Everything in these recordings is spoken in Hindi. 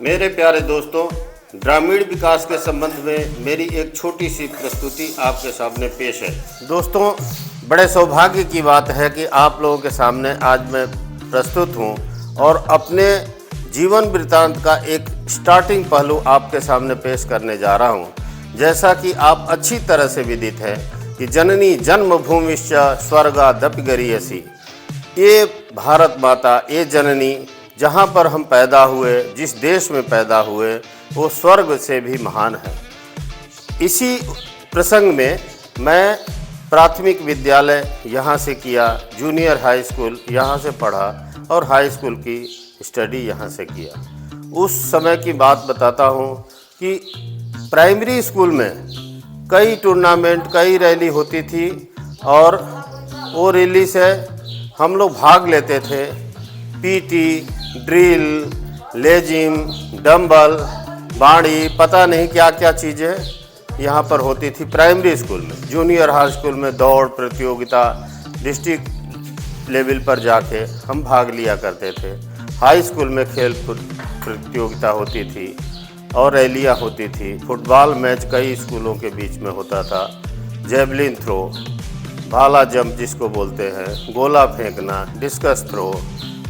मेरे प्यारे दोस्तों, ग्रामीण विकास के संबंध में मेरी एक छोटी सी प्रस्तुति आपके सामने पेश है। दोस्तों, बड़े सौभाग्य की बात है कि आप लोगों के सामने आज मैं प्रस्तुत हूं और अपने जीवन वृत्तांत का एक स्टार्टिंग पहलू आपके सामने पेश करने जा रहा हूं। जैसा कि आप अच्छी तरह से विदित है कि जननी जन्मभूमिश्च स्वर्गादपि गरीयसी, ये भारत माता, ये जननी जहाँ पर हम पैदा हुए, जिस देश में पैदा हुए, वो स्वर्ग से भी महान है। इसी प्रसंग में मैं प्राथमिक विद्यालय यहाँ से किया, जूनियर हाई स्कूल यहाँ से पढ़ा और हाई स्कूल की स्टडी यहाँ से किया। उस समय की बात बताता हूँ कि प्राइमरी स्कूल में कई टूर्नामेंट, कई रैली होती थी और वो रैली से हम लोग भाग लेते थे। पीटी, ड्रिल, लेजिम, डंबल, बाड़ी, पता नहीं क्या क्या चीज़ें यहाँ पर होती थी प्राइमरी स्कूल में। जूनियर हाई स्कूल में दौड़ प्रतियोगिता, डिस्ट्रिक्ट लेवल पर जाके हम भाग लिया करते थे। हाई स्कूल में खेल प्रतियोगिता होती थी और रैलियाँ होती थी। फुटबॉल मैच कई स्कूलों के बीच में होता था। जेवलिन थ्रो, भाला जंप जिसको बोलते हैं, गोला फेंकना, डिस्कस थ्रो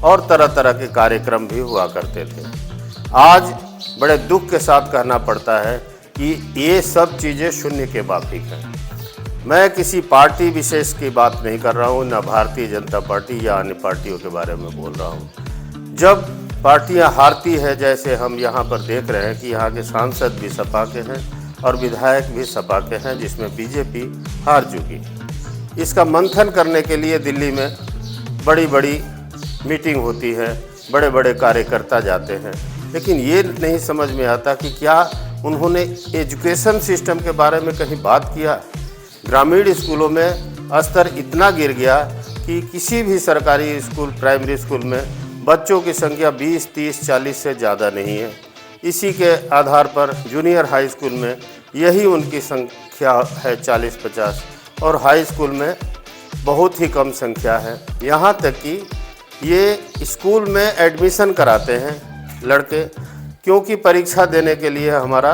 और तरह तरह के कार्यक्रम भी हुआ करते थे। आज बड़े दुख के साथ कहना पड़ता है कि ये सब चीज़ें शून्य के माफिक हैं। मैं किसी पार्टी विशेष की बात नहीं कर रहा हूँ, न भारतीय जनता पार्टी या अन्य पार्टियों के बारे में बोल रहा हूँ। जब पार्टियां हारती है, जैसे हम यहाँ पर देख रहे हैं कि यहाँ के सांसद भी सपा के हैं और विधायक भी सपा के हैं, जिसमें बीजेपी हार चुकी। इसका मंथन करने के लिए दिल्ली में बड़ी बड़ी मीटिंग होती है, बड़े बड़े कार्यकर्ता जाते हैं, लेकिन ये नहीं समझ में आता कि क्या उन्होंने एजुकेशन सिस्टम के बारे में कहीं बात किया। ग्रामीण स्कूलों में स्तर इतना गिर गया कि किसी भी सरकारी स्कूल, प्राइमरी स्कूल में बच्चों की संख्या 20, 30, 40 से ज़्यादा नहीं है। इसी के आधार पर जूनियर हाई स्कूल में यही उनकी संख्या है 40-50 और हाई स्कूल में बहुत ही कम संख्या है। यहाँ तक कि ये स्कूल में एडमिशन कराते हैं लड़के, क्योंकि परीक्षा देने के लिए हमारा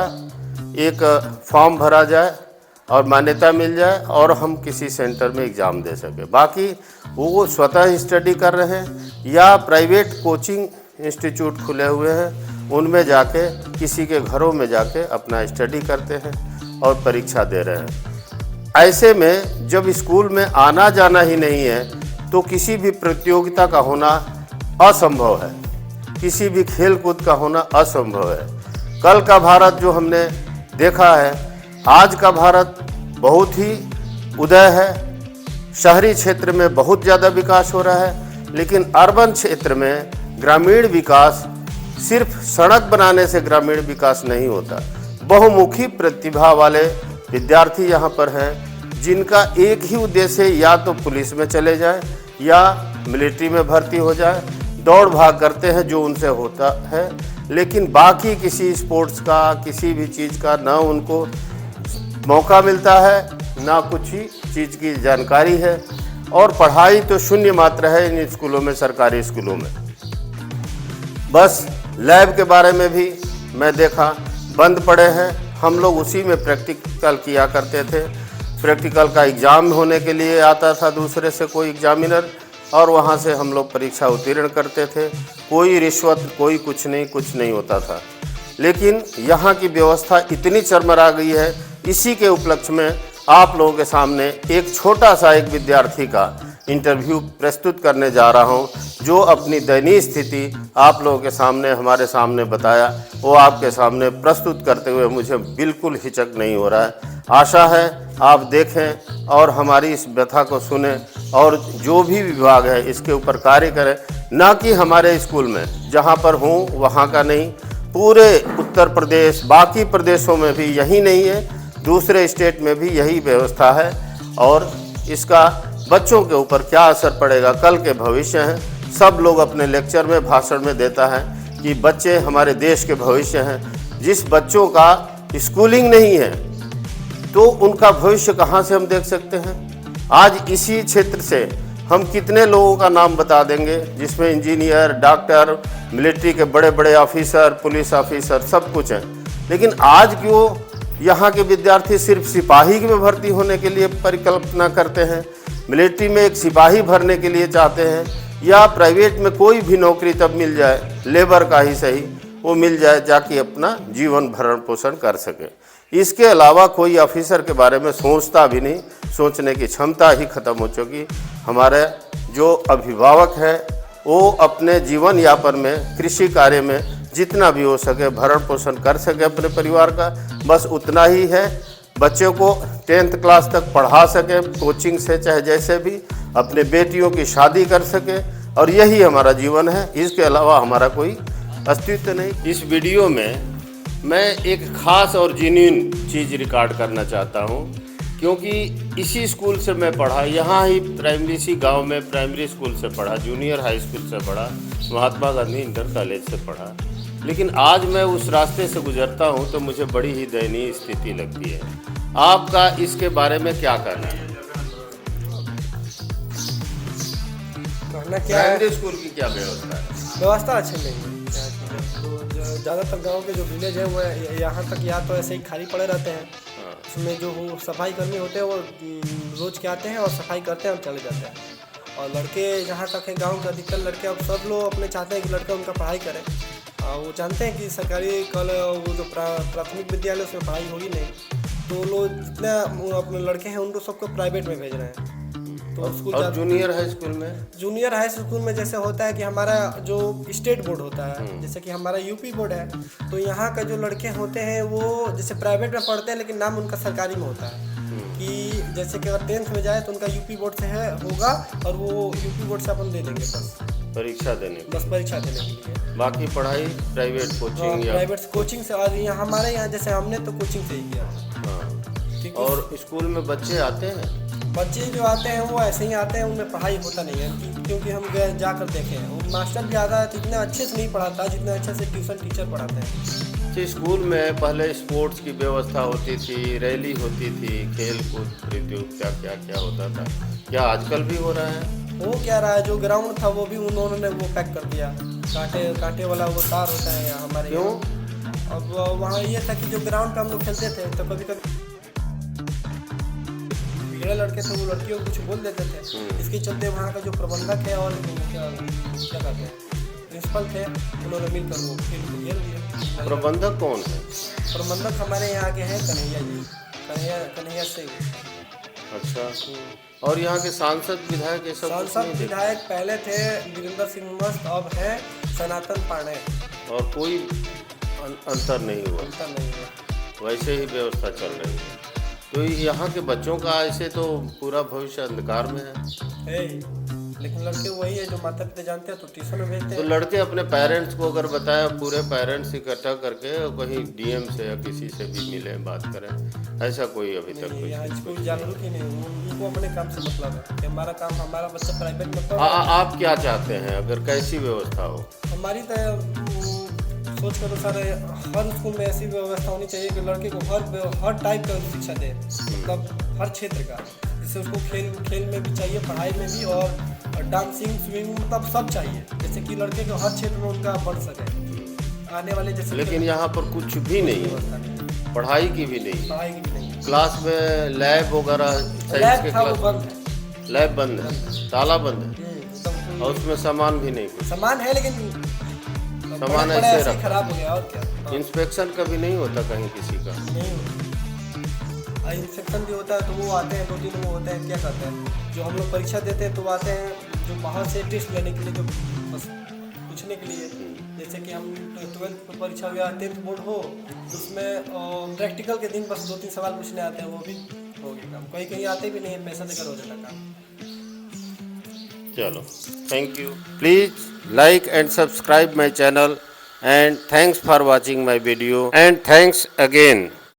एक फॉर्म भरा जाए और मान्यता मिल जाए और हम किसी सेंटर में एग्ज़ाम दे सकें। बाकी वो स्वतः स्टडी कर रहे हैं या प्राइवेट कोचिंग इंस्टीट्यूट खुले हुए हैं, उनमें जाके किसी के घरों में जाके अपना स्टडी करते हैं और परीक्षा दे रहे हैं। ऐसे में जब स्कूल में आना जाना ही नहीं है तो किसी भी प्रतियोगिता का होना असंभव है, किसी भी खेल कूद का होना असंभव है। कल का भारत जो हमने देखा है, आज का भारत बहुत ही उदय है। शहरी क्षेत्र में बहुत ज़्यादा विकास हो रहा है, लेकिन अर्बन क्षेत्र में ग्रामीण विकास सिर्फ सड़क बनाने से ग्रामीण विकास नहीं होता। बहुमुखी प्रतिभा वाले विद्यार्थी यहाँ पर हैं, जिनका एक ही उद्देश्य है, या तो पुलिस में चले जाए या मिलिट्री में भर्ती हो जाए। दौड़ भाग करते हैं जो उनसे होता है, लेकिन बाकी किसी स्पोर्ट्स का, किसी भी चीज़ का ना उनको मौका मिलता है, ना कुछ ही चीज़ की जानकारी है। और पढ़ाई तो शून्य मात्र है इन स्कूलों में, सरकारी स्कूलों में। बस लैब के बारे में भी मैं देखा बंद पड़े हैं। हम लोग उसी में प्रैक्टिकल किया करते थे। प्रैक्टिकल का एग्ज़ाम होने के लिए आता था दूसरे से कोई एग्जामिनर, और वहाँ से हम लोग परीक्षा उत्तीर्ण करते थे। कोई रिश्वत, कोई कुछ नहीं होता था। लेकिन यहाँ की व्यवस्था इतनी चरमरा गई है। इसी के उपलक्ष्य में आप लोगों के सामने एक छोटा सा एक विद्यार्थी का इंटरव्यू प्रस्तुत करने जा रहा हूँ, जो अपनी दयनीय स्थिति आप लोगों के सामने, हमारे सामने बताया। वो आपके सामने प्रस्तुत करते हुए मुझे बिल्कुल हिचक नहीं हो रहा है। आशा है आप देखें और हमारी इस व्यथा को सुने और जो भी विभाग है इसके ऊपर कार्य करें, ना कि हमारे स्कूल में जहाँ पर हूँ वहाँ का नहीं, पूरे उत्तर प्रदेश, बाकी प्रदेशों में भी यही नहीं है, दूसरे स्टेट में भी यही व्यवस्था है। और इसका बच्चों के ऊपर क्या असर पड़ेगा, कल के भविष्य हैं। सब लोग अपने लेक्चर में, भाषण में देता है कि बच्चे हमारे देश के भविष्य हैं। जिस बच्चों का स्कूलिंग नहीं है तो उनका भविष्य कहाँ से हम देख सकते हैं। आज इसी क्षेत्र से हम कितने लोगों का नाम बता देंगे जिसमें इंजीनियर, डॉक्टर, मिलिट्री के बड़े बड़े ऑफिसर, पुलिस ऑफिसर सब कुछ है। लेकिन आज क्यों यहाँ के विद्यार्थी सिर्फ सिपाही में भर्ती होने के लिए परिकल्पना करते हैं, मिलिट्री में एक सिपाही भरने के लिए चाहते हैं, या प्राइवेट में कोई भी नौकरी तब मिल जाए, लेबर का ही सही, वो मिल जाए जाके अपना जीवन भरण पोषण कर सके। इसके अलावा कोई ऑफिसर के बारे में सोचता भी नहीं, सोचने की क्षमता ही खत्म हो चुकी। हमारे जो अभिभावक हैं वो अपने जीवन यापन में, कृषि कार्य में जितना भी हो सके भरण पोषण कर सके अपने परिवार का, बस उतना ही है। बच्चों को 10th क्लास तक पढ़ा सके कोचिंग से, चाहे जैसे भी, अपने बेटियों की शादी कर सके, और यही हमारा जीवन है। इसके अलावा हमारा कोई अस्तित्व नहीं। इस वीडियो में मैं एक ख़ास और जेन्युइन चीज़ रिकॉर्ड करना चाहता हूँ, क्योंकि इसी स्कूल से मैं पढ़ा, यहाँ ही प्राइमरी, इसी गांव में प्राइमरी स्कूल से पढ़ा, जूनियर हाई स्कूल से पढ़ा, महात्मा गांधी इंटर कॉलेज से पढ़ा। लेकिन आज मैं उस रास्ते से गुजरता हूँ तो मुझे बड़ी ही दयनीय स्थिति लगती है। आपका इसके बारे में क्या कहना है? प्राइमरी स्कूल की क्या व्यवस्था है? व्यवस्था अच्छी नहीं है। ज़्यादातर गांव के जो विलेज है वो यहाँ तक या तो ऐसे ही खाली पड़े रहते हैं, उसमें जो सफाई कर्मी होते हैं वो रोज़ के आते हैं और सफाई करते हैं और चले जाते हैं। और लड़के जहाँ तक है गांव के अधिकतर लड़के, अब सब लोग अपने चाहते हैं कि लड़के उनका पढ़ाई करें। वो जानते हैं कि सरकारी वो जो प्राथमिक विद्यालय उसमें पढ़ाई होगी नहीं, तो लोग जितने अपने लड़के हैं उनको सबको प्राइवेट में भेज रहे हैं। तो स्कूल और जूनियर हाई स्कूल में, जूनियर हाई स्कूल में जैसे होता है कि हमारा जो स्टेट बोर्ड होता है, जैसे कि हमारा यूपी बोर्ड है, तो यहाँ का जो लड़के होते हैं वो जैसे प्राइवेट में पढ़ते हैं लेकिन नाम उनका सरकारी में होता है। कि जैसे कि अगर 10th में जाए तो उनका यूपी बोर्ड से है होगा, और वो यूपी बोर्ड से अपन दे देंगे बस परीक्षा देने, बस परीक्षा देने के लिए। बाकी पढ़ाई प्राइवेट कोचिंग या प्राइवेट कोचिंग से। और यहाँ हमारे यहाँ जैसे हमने तो कोचिंग से ही किया। और स्कूल में बच्चे आते हैं, बच्चे जो आते हैं वो ऐसे ही आते हैं, उनमें पढ़ाई होता नहीं है, क्योंकि हम गए जाकर देखे हैं, वो मास्टर ज़्यादा इतने अच्छे से नहीं पढ़ाता जितने अच्छे से ट्यूशन टीचर पढ़ाते हैं। स्कूल में पहले स्पोर्ट्स की व्यवस्था होती थी, रैली होती थी, खेल कूद प्रतियोगिता क्या क्या होता था, क्या आजकल भी हो रहा है? वो क्या रहा है, जो ग्राउंड था वो भी उन्होंने वो पैक कर दिया, कांटे वाला वो तार होता है यहाँ हमारे। क्यों? अब वहाँ ये था कि जो ग्राउंड पे हम लोग खेलते थे तो कभी कभी बिगड़े लड़के थे वो लड़कियों को कुछ बोल देते थे, इसके चलते वहाँ का जो प्रबंधक है और क्या कहते हैं प्रिंसिपल थे, उन्होंने मिलकर वो खेल को घेर दिया। प्रबंधक कौन है? प्रबंधक हमारे यहाँ के हैं कन्हैया जी, कन्हैया सिंह। अच्छा, और यहाँ के सांसद विधायक ये सब? सांसद विधायक पहले थे वीरेंद्र सिंह मस्त, अब है सनातन पांडे। और कोई अंतर नहीं हुआ? अंतर नहीं हुआ, वैसे ही व्यवस्था चल रही है। तो यहाँ के बच्चों का ऐसे तो पूरा भविष्य अंधकार में है। लेकिन लड़के वही है जो माता पिता जानते हैं तो ट्यूशन में भेजते हैं। तो लड़के अपने पेरेंट्स को अगर बताया, पूरे पेरेंट्स इकट्ठा करके कहीं डीएम से या किसी से भी मिले, बात करें, ऐसा कोई अभी तक कोई? यहाँ कोई जागरूक ही नहीं, उनको अपने काम से मतलब है कि हमारा काम, हमारा बच्चा प्राइवेट में पढ़। आप क्या चाहते हैं, अगर कैसी व्यवस्था हो? हमारी सोच के अनुसार हर स्कूल में ऐसी व्यवस्था होनी चाहिए कि लड़के को हर टाइप का शिक्षा दे, मतलब हर क्षेत्र का, जैसे उसको खेल में भी चाहिए, पढ़ाई में भी, और डांसिंग, स्विमिंग, मतलब सब चाहिए, जैसे कि लड़के को हर क्षेत्र में उनका बढ़ सके आने वाले जैसे। लेकिन यहाँ पर कुछ भी नहीं है, पढ़ाई की भी नहीं, क्लास में लैब वगैरह, लैब बंद है, ताला बंद है, और उसमें सामान भी नहीं, सामान है लेकिन सामान ऐसे खराब हो गया। और क्या इंस्पेक्शन कभी नहीं होता कहीं किसी का? नहीं होता, इंस्पेक्शन भी होता है तो वो आते हैं, 2-3 वो होते हैं, क्या करते हैं, जो हम लोग परीक्षा देते हैं तो वो आते हैं जो बाहर से टेस्ट लेने के लिए, जो बस पूछने के लिए, जैसे कि हम 12th परीक्षा या 10th बोर्ड हो उसमें प्रैक्टिकल के दिन बस 2-3 सवाल पूछने आते हैं, वो भी हो गया काम। कहीं आते भी नहीं है, पैसा देकर हो जाता काम। चलो, thank you. Please like and subscribe my channel, and thanks for watching my video, and thanks again.